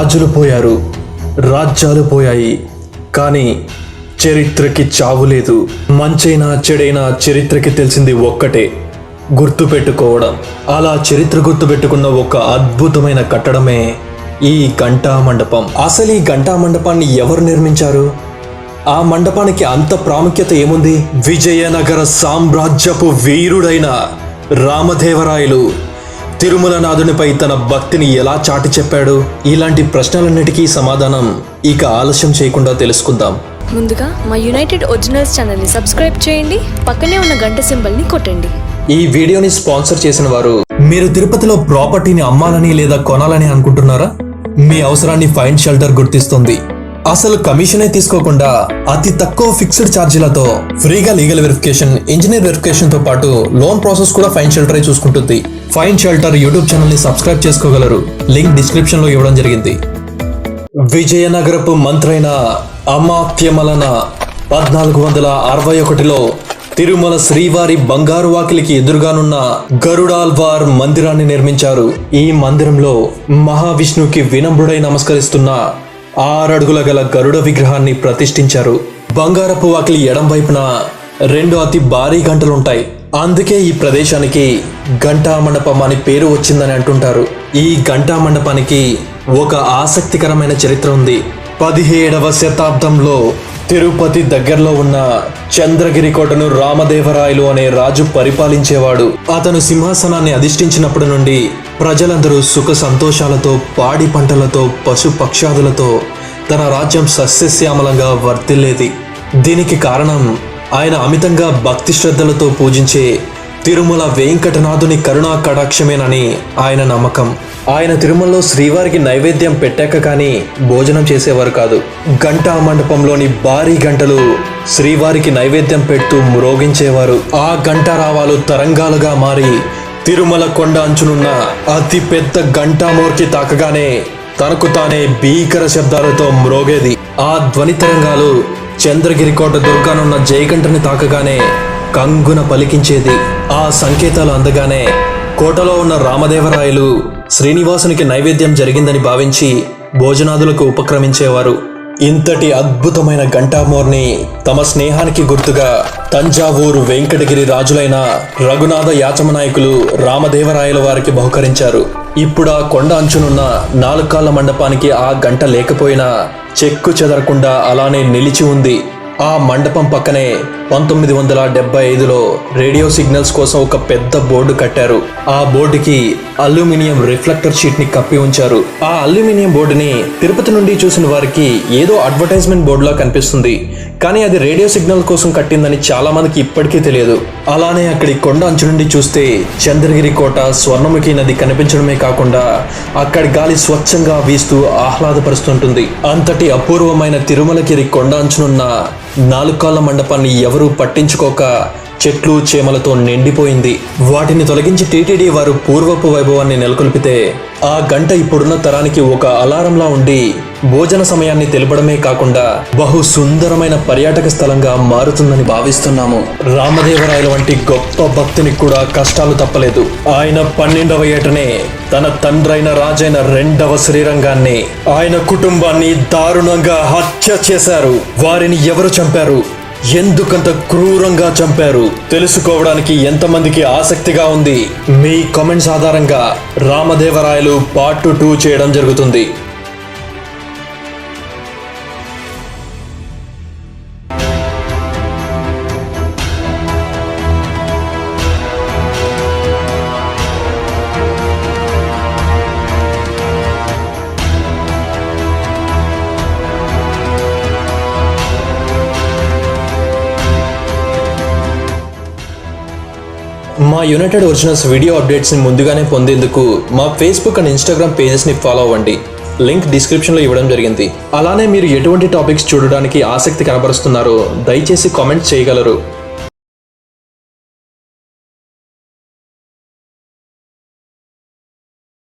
రాజులు పోయారు, రాజ్యాలు పోయాయి, కానీ చరిత్రకి చావు లేదు. మంచైనా చెడైనా చరిత్రకి తెలిసింది ఒక్కటే, గుర్తుపెట్టుకోవడం. అలా చరిత్ర గుర్తుపెట్టుకున్న ఒక అద్భుతమైన కట్టడమే ఈ ఘంటా మండపం. అసలు ఈ ఘంటా మండపాన్ని ఎవరు నిర్మించారు? ఆ మండపానికి అంత ప్రాముఖ్యత ఏముంది? విజయనగర సామ్రాజ్యపు వీరుడైన రామదేవరాయలు తిరుమలనాథునిపై తన భక్తిని ఎలా చాటి చెప్పాడు? ఇలాంటి ప్రశ్నలన్నిటికీ సమాధానం ఇక ఆలస్యం చేయకుండా తెలుసుకుందాం. ముందుగా మా యునైటెడ్ ఒరిజినల్స్ ఛానల్ని సబ్స్క్రైబ్ చేయండి, పక్కనే ఉన్న గంట సింబల్ని కొట్టండి. ఈ వీడియోని స్పాన్సర్ చేసిన వారు, మీరు తిరుపతిలో ప్రాపర్టీని అమ్మాలని లేదా కొనాలని అనుకుంటున్నారా? మీ అవసరాన్ని ఫైన్ షెల్టర్ గుర్తిస్తుంది. అసలు కమిషనే తీసుకోకుండా అతి తక్కువ ఫిక్స్డ్ ఛార్జీలతో ఫ్రీగా లీగల్ వెరిఫికేషన్, ఇంజనీర్ వెరిఫికేషన్ తో పాటు లోన్ ప్రాసెస్ కూడా ఫైన్ షెల్టర్ చూసుకుంటుంది. ఫైన్ షెల్టర్ యూట్యూబ్ ఛానల్ ని సబ్స్క్రైబ్ చేసుకోగలరు, లింక్ డిస్క్రిప్షన్ లో ఇవ్వడం జరిగింది. విజయనగరపు మంత్రైన అమాత్యమలన 1461లో తిరుమల శ్రీవారి బంగారు వాకిలికి ఎదురుగానున్న గరుడాల్వార్ మందిరాన్ని నిర్మించారు. ఈ మందిరంలో మహావిష్ణువుకి వినమ్రుడై నమస్కరిస్తున్న 6 అడుగుల గల గరుడ విగ్రహాన్ని ప్రతిష్ఠించారు. బంగారపు వాకిలి ఎడం వైపున 2 అతి భారీ గంటలుంటాయి. అందుకే ఈ ప్రదేశానికి ఘంటా మండపం అని పేరు వచ్చిందని అంటుంటారు. ఈ ఘంటా మండపానికి ఒక ఆసక్తికరమైన చరిత్ర ఉంది. 17వ శతాబ్దంలో తిరుపతి దగ్గరలో ఉన్న చంద్రగిరి కోటను రామదేవరాయలు అనే రాజు పరిపాలించేవాడు. అతను సింహాసనాన్ని అధిష్ఠించినప్పటి నుండి ప్రజలందరూ సుఖ సంతోషాలతో, పాడి పంటలతో, పశు పక్షాదులతో తన రాజ్యం సస్యశ్యామలంగా వర్ధిల్లేది. దీనికి కారణం ఆయన అమితంగా భక్తి శ్రద్ధలతో పూజించే తిరుమల వెంకటనాథుని కరుణా కటాక్షమేనని ఆయన నమ్మకం. ఆయన తిరుమలలో శ్రీవారికి నైవేద్యం పెట్టాక కానీ భోజనం చేసేవారు కాదు. ఘంటా మండపంలోని భారీ గంటలు శ్రీవారికి నైవేద్యం పెడుతూ మ్రోగించేవారు. ఆ ఘంటారావాలు తరంగాలుగా మారి తిరుమల కొండ అంచునున్న అతి పెద్ద ఘంటామోర్కి తాకగానే తనకు తానే భీకర శబ్దాలతో మ్రోగేది. ఆ ధ్వని తరంగాలు చంద్రగిరి కోట దుర్గానున్న జయగంటని తాకగానే కంగున పలికించేది. ఆ సంకేతాలు అందగానే కోటలో ఉన్న రామదేవరాయలు శ్రీనివాసునికి నైవేద్యం జరిగిందని భావించి భోజనాదులకు ఉపక్రమించేవారు. ఇంతటి అద్భుతమైన ఘంటామోర్ని తమ స్నేహానికి గుర్తుగా తంజావూరు వెంకటగిరి రాజులైన రఘునాథ యాచమనాయకులు రామదేవరాయల వారికి బహుకరించారు. ఇప్పుడు ఆ కొండ అంచునున్న 4 కాళ్ల మండపానికి ఆ గంట లేకపోయినా చెక్కు చెదరకుండా అలానే నిలిచి ఉంది. ఆ మండపం పక్కనే 1975లో రేడియో సిగ్నల్స్ కోసం ఒక పెద్ద బోర్డు కట్టారు. ఆ బోర్డుకి అల్యూమినియం రిఫ్లెక్టర్ షీట్ ని కప్పి ఉంచారు. ఆ అల్యూమినియం బోర్డుని తిరుపతి నుండి చూసిన వారికి ఏదో అడ్వర్టైజ్మెంట్ బోర్డులా కనిపిస్తుంది, కానీ అది రేడియో సిగ్నల్ కోసం కట్టిందని చాలా మందికి ఇప్పటికీ తెలియదు. అలానే అక్కడి కొండ అంచు నుండి చూస్తే చంద్రగిరి కోట, స్వర్ణముఖి నది కనిపించడమే కాకుండా అక్కడి గాలి స్వచ్ఛంగా వీస్తూ ఆహ్లాదపరుస్తుంటుంది. అంతటి అపూర్వమైన తిరుమలగిరి కొండ అంచునున్న 4 కాళ్ల మండపాన్ని ఎవరూ పట్టించుకోక చెట్లు చేమలతో నిండిపోయింది. వాటిని తొలగించి టీటీడీ వారు పూర్వపు వైభవాన్ని నెలకొల్పితే ఆ గంట ఇప్పుడున్న తరానికి ఒక అలారంలా ఉండి భోజన సమయాన్ని తెలపడమే కాకుండా బహు సుందరమైన పర్యాటక స్థలంగా మారుతుందని భావిస్తున్నాము. రామదేవరాయల వంటి గొప్ప భక్తుని కూడా కష్టాలు తప్పలేదు. ఆయన 12వ ఏటనే తన తండ్రైన రాజైన 2వ శ్రీరంగాన్ని, ఆయన కుటుంబాన్ని దారుణంగా హత్య చేశారు. వారిని ఎవరు చంపారు, ఎందుకంత క్రూరంగా చంపారు తెలుసుకోవడానికి ఎంతమందికి ఆసక్తిగా ఉంది? మీ కామెంట్స్ ఆధారంగా రామదేవరాయలు పార్ట్ 2 చేయడం జరుగుతుంది. మా యునైటెడ్ ఒరిజినల్స్ వీడియో అప్డేట్స్ని ముందుగానే పొందేందుకు మా ఫేస్బుక్ అండ్ ఇన్స్టాగ్రామ్ పేజెస్ని ఫాలో అవ్వండి, లింక్ డిస్క్రిప్షన్లో ఇవ్వడం జరిగింది. అలానే మీరు ఎటువంటి టాపిక్స్ చూడడానికి ఆసక్తి కనబరుస్తున్నారో దయచేసి కామెంట్స్ చేయగలరు.